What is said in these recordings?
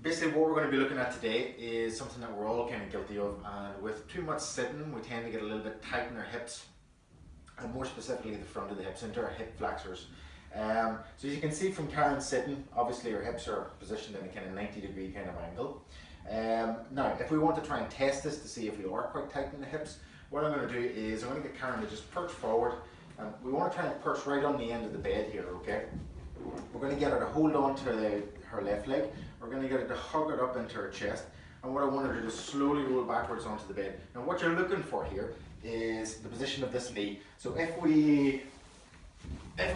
Basically what we're going to be looking at today is something that we're all kind of guilty of, and with too much sitting we tend to get a little bit tight in our hips, and more specifically the front of the hips into our hip flexors. So as you can see from Karen sitting, obviously her hips are positioned in a kind of 90-degree kind of angle. Now if we want to try and test this to see if we are quite tight in the hips, what I'm going to do is I'm going to get Karen to just perch forward, and we want to try and perch right on the end of the bed here, okay? We're going to get her to hold on to her left leg. We're going to get her to hug it up into her chest, and what I want her to do is slowly roll backwards onto the bed. Now what you're looking for here is the position of this knee. So if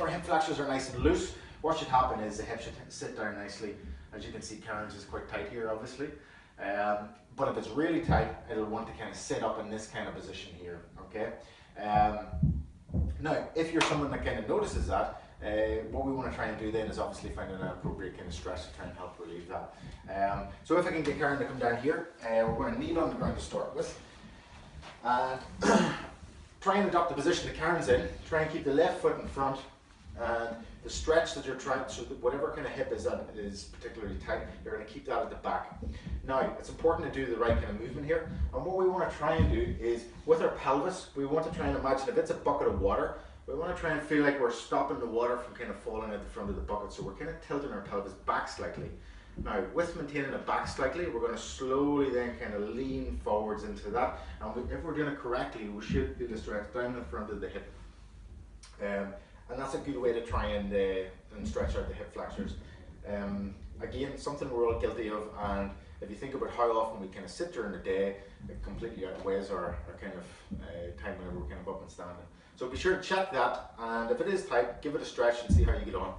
our hip flexors are nice and loose, what should happen is the hip should sit down nicely. As you can see, Karen's is quite tight here obviously, but if it's really tight, it'll want to kind of sit up in this kind of position here, okay? Now if you're someone that kind of notices that, what we want to try and do then is obviously find an appropriate kind of stretch to try and help relieve that. So if I can get Karen to come down here, we're going to kneel on the ground to start with. And try and adopt the position that Karen's in. Try and keep the left foot in front, and the stretch that you're trying, so that whatever kind of hip is that is particularly tight, you're going to keep that at the back. Now it's important to do the right kind of movement here, and what we want to try and do is with our pelvis, we want to try and imagine if it's a bucket of water, we want to try and feel like we're stopping the water from kind of falling at the front of the bucket, so we're kind of tilting our pelvis back slightly. Now with maintaining it back slightly, we're going to slowly then kind of lean forwards into that, and if we're doing it correctly, we should do the stretch down the front of the hip. And that's a good way to try and stretch out the hip flexors. Again, something we're all guilty of, and if you think about how often we kind of sit during the day, it completely outweighs our kind of time whenever we're kind of up and standing. So be sure to check that, and if it is tight, give it a stretch and see how you get on.